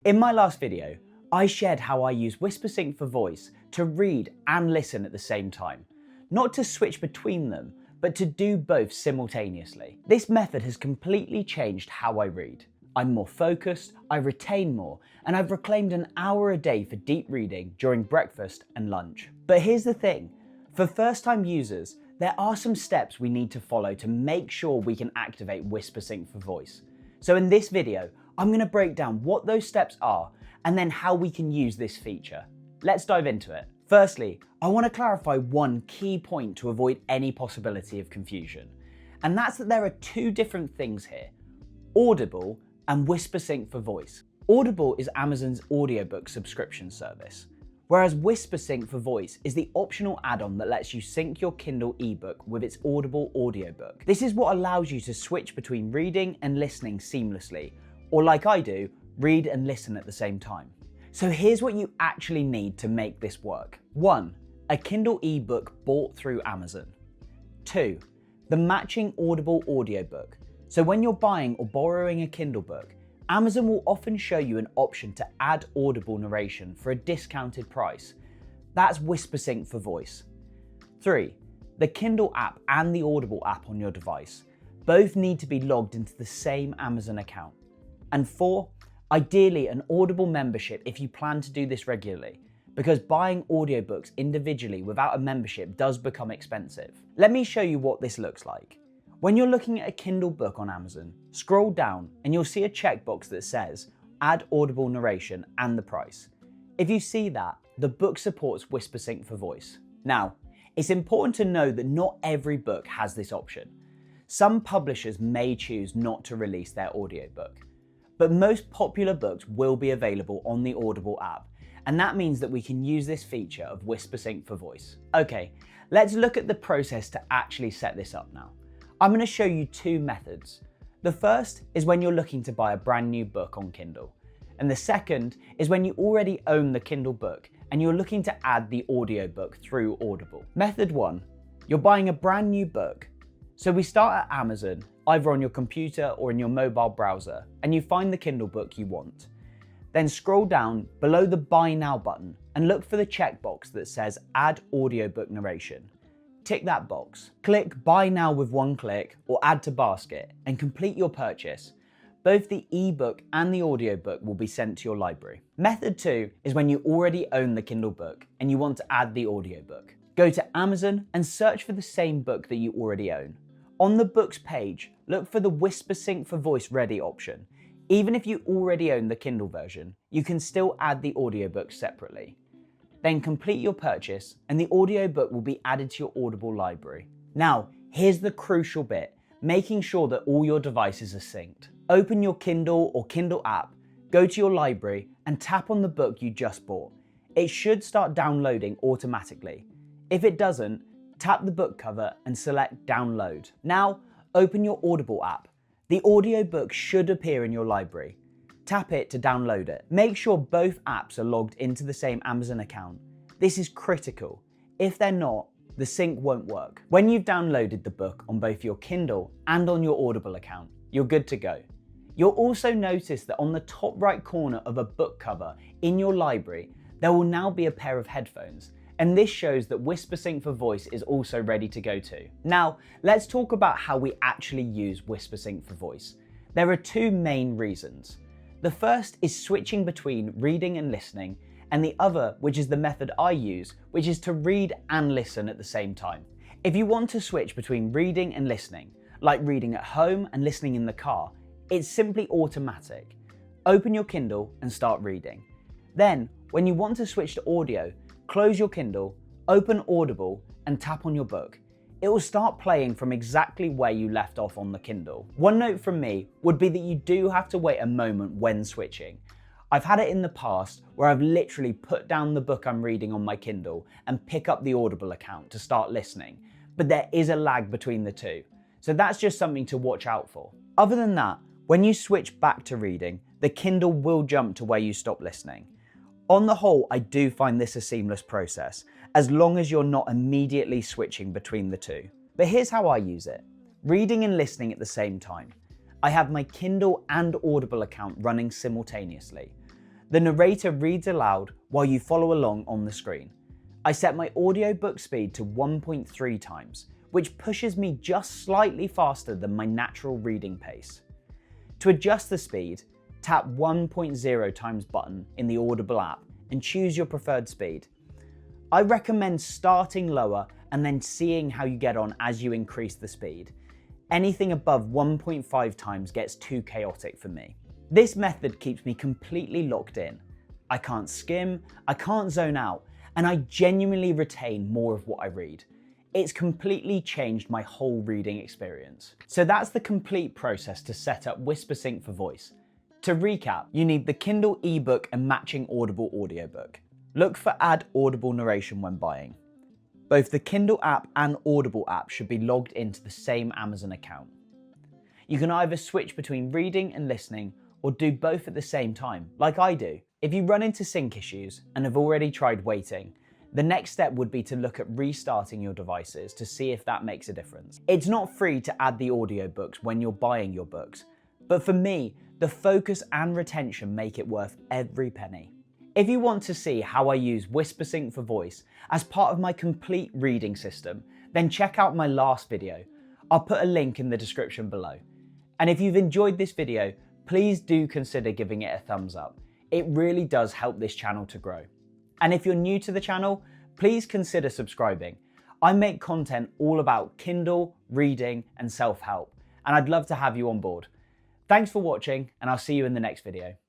In my last video, I shared how I use Whispersync for voice to read and listen at the same time. Not to switch between them, but to do both simultaneously. This method has completely changed how I read. I'm more focused, I retain more, and I've reclaimed an hour a day for deep reading during breakfast and lunch. But here's the thing, for first-time users, there are some steps we need to follow to make sure we can activate Whispersync for voice. So in this video, I'm going to break down what those steps are and then how we can use this feature. Let's dive into it. Firstly, I want to clarify one key point to avoid any possibility of confusion. And that's that there are two different things here, Audible and Whispersync for voice. Audible is Amazon's audiobook subscription service, whereas Whispersync for voice is the optional add-on that lets you sync your Kindle ebook with its Audible audiobook. This is what allows you to switch between reading and listening seamlessly, or like I do, read and listen at the same time. So here's what you actually need to make this work. 1. A Kindle ebook bought through Amazon. 2. The matching Audible audiobook. So when you're buying or borrowing a Kindle book, Amazon will often show you an option to add Audible narration for a discounted price. That's Whispersync for voice. 3. The Kindle app and the Audible app on your device. Both need to be logged into the same Amazon account. And 4. Ideally, an Audible membership if you plan to do this regularly, because buying audiobooks individually without a membership does become expensive. Let me show you what this looks like. When you're looking at a Kindle book on Amazon, scroll down and you'll see a checkbox that says Add Audible narration and the price. If you see that, the book supports Whispersync for voice. Now, it's important to know that not every book has this option. Some publishers may choose not to release their audiobook, but most popular books will be available on the Audible app, and that means that we can use this feature of Whispersync for voice. Okay, let's look at the process to actually set this up now. I'm going to show you two methods. The first is when you're looking to buy a brand new book on Kindle, and the second is when you already own the Kindle book and you're looking to add the audiobook through Audible. Method 1, you're buying a brand new book. So we start at Amazon, either on your computer or in your mobile browser, and you find the Kindle book you want. Then scroll down below the Buy Now button and look for the checkbox that says Add Audiobook Narration. Tick that box. Click Buy Now with one click or Add to Basket and complete your purchase. Both the ebook and the audiobook will be sent to your library. Method 2 is when you already own the Kindle book and you want to add the audiobook. Go to Amazon and search for the same book that you already own. On the books page, look for the Whispersync for voice ready option. Even if you already own the Kindle version, you can still add the audiobook separately. Then complete your purchase and the audiobook will be added to your Audible library. Now, here's the crucial bit, making sure that all your devices are synced. Open your Kindle or Kindle app, go to your library and tap on the book you just bought. It should start downloading automatically. If it doesn't, tap the book cover and select Download. Now, open your Audible app. The audiobook should appear in your library. Tap it to download it. Make sure both apps are logged into the same Amazon account. This is critical. If they're not, the sync won't work. When you've downloaded the book on both your Kindle and on your Audible account, you're good to go. You'll also notice that on the top right corner of a book cover in your library, there will now be a pair of headphones. And this shows that Whispersync for voice is also ready to go too. Now, let's talk about how we actually use Whispersync for voice. There are two main reasons. The first is switching between reading and listening, and the other, which is the method I use, which is to read and listen at the same time. If you want to switch between reading and listening, like reading at home and listening in the car, it's simply automatic. Open your Kindle and start reading. Then, when you want to switch to audio, close your Kindle, open Audible, and tap on your book. It will start playing from exactly where you left off on the Kindle. One note from me would be that you do have to wait a moment when switching. I've had it in the past where I've literally put down the book I'm reading on my Kindle and pick up the Audible account to start listening, but there is a lag between the two. So that's just something to watch out for. Other than that, when you switch back to reading, the Kindle will jump to where you stop listening. On the whole, I do find this a seamless process, as long as you're not immediately switching between the two. But here's how I use it. Reading and listening at the same time. I have my Kindle and Audible account running simultaneously. The narrator reads aloud while you follow along on the screen. I set my audiobook speed to 1.3 times, which pushes me just slightly faster than my natural reading pace. To adjust the speed, tap 1.0 times button in the Audible app and choose your preferred speed. I recommend starting lower and then seeing how you get on as you increase the speed. Anything above 1.5 times gets too chaotic for me. This method keeps me completely locked in. I can't skim, I can't zone out, and I genuinely retain more of what I read. It's completely changed my whole reading experience. So that's the complete process to set up Whispersync for voice. To recap, you need the Kindle ebook and matching Audible audiobook. Look for Add Audible narration when buying. Both the Kindle app and Audible app should be logged into the same Amazon account. You can either switch between reading and listening or do both at the same time, like I do. If you run into sync issues and have already tried waiting, the next step would be to look at restarting your devices to see if that makes a difference. It's not free to add the audiobooks when you're buying your books, but for me, the focus and retention make it worth every penny. If you want to see how I use Whispersync for voice as part of my complete reading system, then check out my last video. I'll put a link in the description below. And if you've enjoyed this video, please do consider giving it a thumbs up. It really does help this channel to grow. And if you're new to the channel, please consider subscribing. I make content all about Kindle, reading, and self-help, and I'd love to have you on board. Thanks for watching, and I'll see you in the next video.